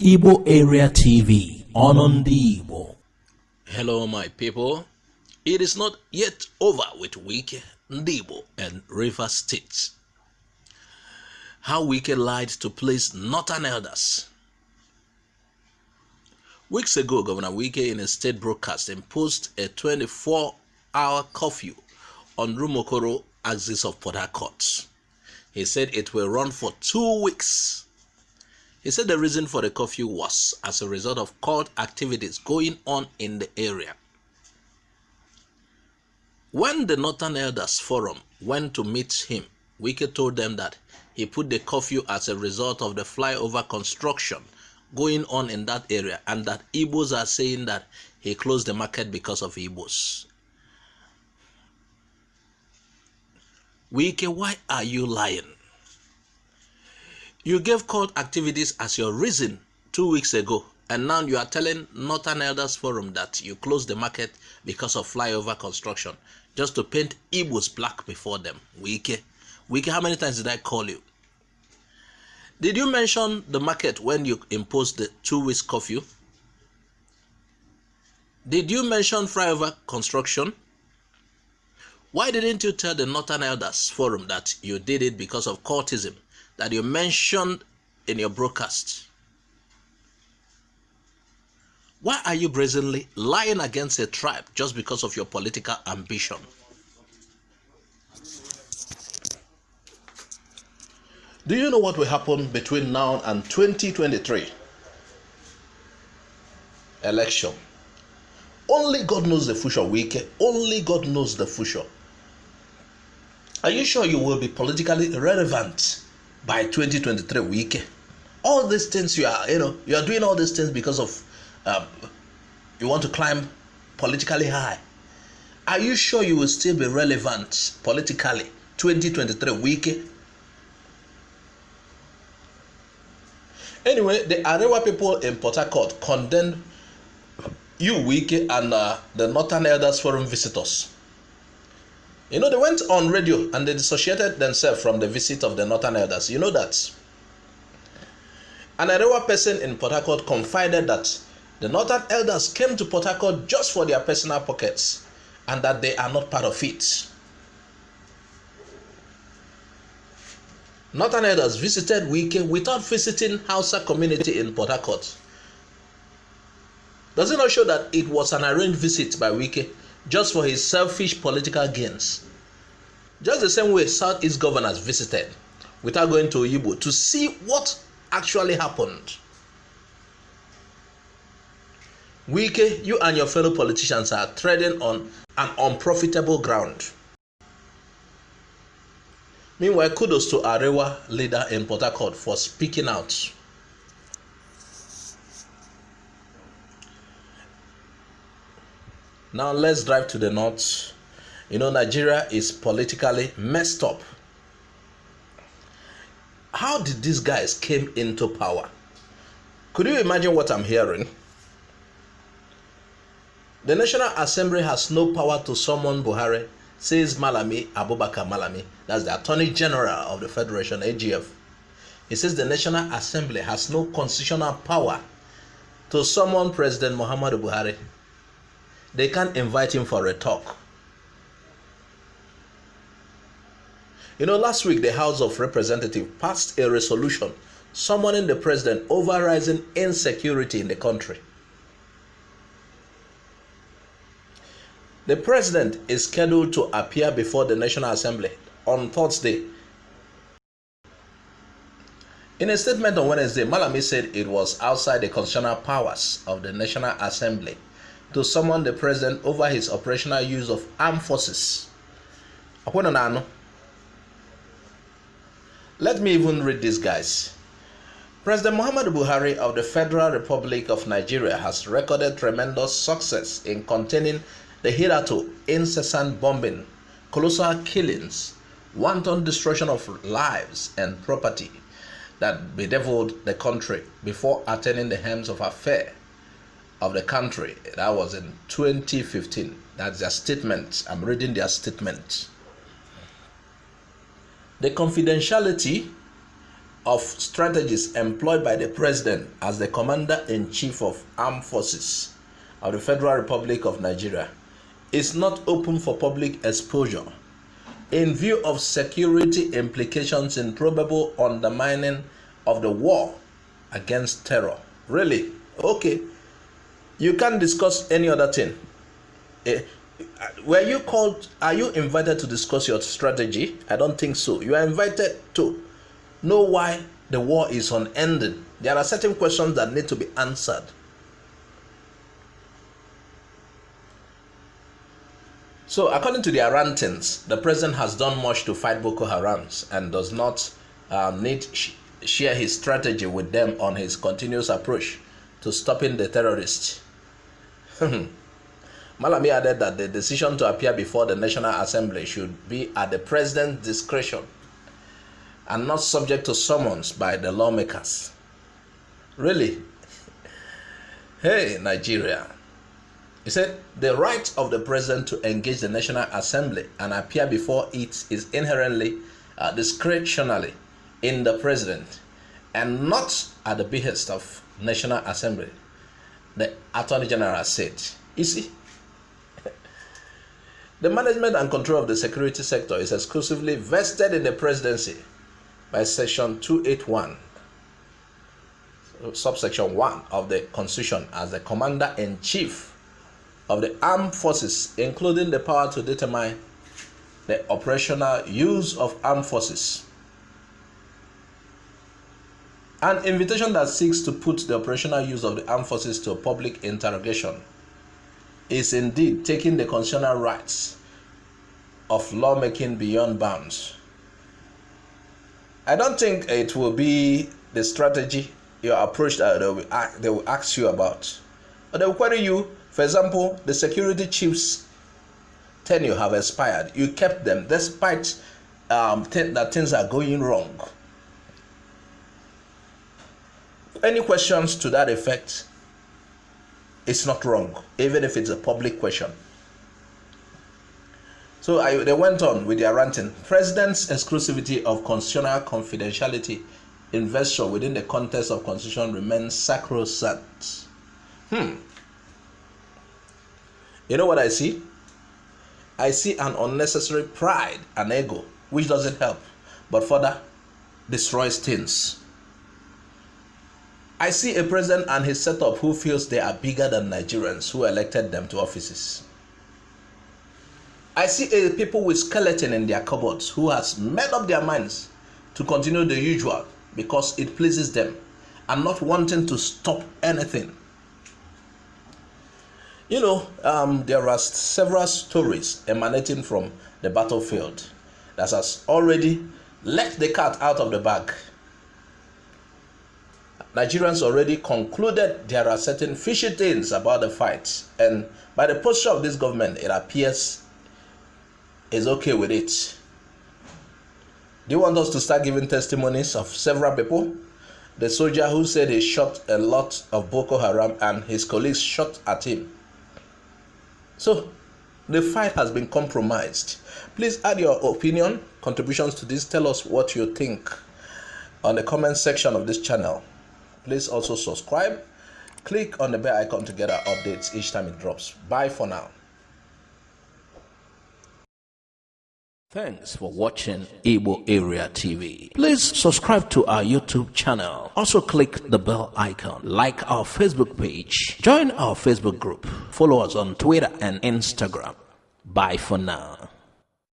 Igbo Area TV on Ndigbo. Hello my people, it is not yet over with Wike, Ndigbo and River State. How Wike lied to place northern elders. Weeks ago, Governor Wike in a state broadcast imposed a 24-hour curfew on Rumokoro axis of Port Harcourt. He said it will run for 2 weeks. He said the reason for the curfew was as a result of cult activities going on in the area. When the Northern Elders Forum went to meet him, Wike told them that he put the curfew as a result of the flyover construction going on in that area, and that Igbos are saying that he closed the market because of Igbos. Wike, why are you lying? You gave cult activities as your reason 2 weeks ago, and now you are telling Northern Elders Forum that you closed the market because of flyover construction, just to paint Igbos black before them. Wike, how many times did I call you? Did you mention the market when you imposed the 2 weeks curfew? Did you mention flyover construction? Why didn't you tell the Northern Elders Forum that you did it because of cultism that you mentioned in your broadcast? Why are you brazenly lying against a tribe just because of your political ambition? Do you know what will happen between now and 2023 election? Only God knows the future, Wike. Only God knows the future. Are you sure you will be politically relevant by 2023, Wike? All these things you are doing all these things because of you want to climb politically high. Are you sure you will still be relevant politically 2023, Wike? Anyway, the Arewa people in Port Harcourt condemned you, Wike, and the Northern Elders Forum visitors. You know, they went on radio and they dissociated themselves from the visit of the Northern Elders. You know that. An Arewa person in Port Harcourt confided that the Northern Elders came to Port Harcourt just for their personal pockets and that they are not part of it. Northern Elders visited Wike without visiting Hausa community in Port Harcourt. Does it not show that it was an arranged visit by Wike just for his selfish political gains? Just the same way Southeast governors visited without going to Ndigbo to see what actually happened. Wike, you and your fellow politicians are treading on an unprofitable ground. Meanwhile, kudos to Arewa leader in Port Harcourt for speaking out. Now let's drive to the north. You know, Nigeria is politically messed up. How did these guys came into power? Could you imagine what I'm hearing? The National Assembly has no power to summon Buhari, says Malami, Abubakar Malami. That's the Attorney General of the Federation, AGF. He says the National Assembly has no constitutional power to summon President Muhammadu Buhari. They can't invite him for a talk. You know, last week the House of Representatives passed a resolution summoning the president over rising insecurity in the country. The president is scheduled to appear before the National Assembly on Thursday. In a statement on Wednesday, Malami said it was outside the constitutional powers of the National Assembly to summon the president over his operational use of armed forces. Let me even read these guys. President Muhammadu Buhari of the Federal Republic of Nigeria has recorded tremendous success in containing the hitherto incessant bombing, colossal killings, wanton destruction of lives and property that bedeviled the country before attaining the helms of affairs of the country. That was in 2015. That's their statement. I'm reading their statement. The confidentiality of strategies employed by the president as the commander-in-chief of armed forces of the Federal Republic of Nigeria is not open for public exposure in view of security implications in probable undermining of the war against terror. Really? Okay. You can't discuss any other thing. Were you called? Are you invited to discuss your strategy? I don't think so. You are invited to know why the war is unending. There are certain questions that need to be answered. So, according to their rantings, the president has done much to fight Boko Haram and does not share his strategy with them on his continuous approach to stopping the terrorists. Malami added that the decision to appear before the National Assembly should be at the president's discretion and not subject to summons by the lawmakers. Really? Hey, Nigeria. He said the right of the president to engage the National Assembly and appear before it is inherently discretionary in the president and not at the behest of National Assembly, the Attorney General said. You see, the management and control of the security sector is exclusively vested in the presidency by Section 281, subsection 1 of the Constitution as the commander-in-chief of the armed forces, including the power to determine the operational use of armed forces. An invitation that seeks to put the operational use of the armed forces to public interrogation is indeed taking the constitutional rights of lawmaking beyond bounds. I don't think it will be the strategy, your approach that they will ask you about. But they will query you. For example, the security chief's tenure have expired. You kept them despite that things are going wrong. Any questions to that effect? It's not wrong, even if it's a public question. So they went on with their ranting. President's exclusivity of constitutional confidentiality investor within the context of constitution remains sacrosanct. You know what I see? I see an unnecessary pride and ego, which doesn't help, but further destroys things. I see a president and his setup who feels they are bigger than Nigerians who elected them to offices. I see people with skeleton in their cupboards who has made up their minds to continue the usual because it pleases them and not wanting to stop anything. You know, there are several stories emanating from the battlefield that has already let the cat out of the bag. Nigerians already concluded there are certain fishy things about the fight, and by the posture of this government, it appears is okay with it. Do you want us to start giving testimonies of several people? The soldier who said he shot a lot of Boko Haram and his colleagues shot at him. So, the fight has been compromised. Please add your opinion, contributions to this. Tell us what you think on the comment section of this channel. Please also subscribe. Click on the bell icon to get our updates each time it drops. Bye for now. Thanks for watching Igbo Area TV. Please subscribe to our YouTube channel. Also click the bell icon. Like our Facebook page. Join our Facebook group. Follow us on Twitter and Instagram. Bye for now.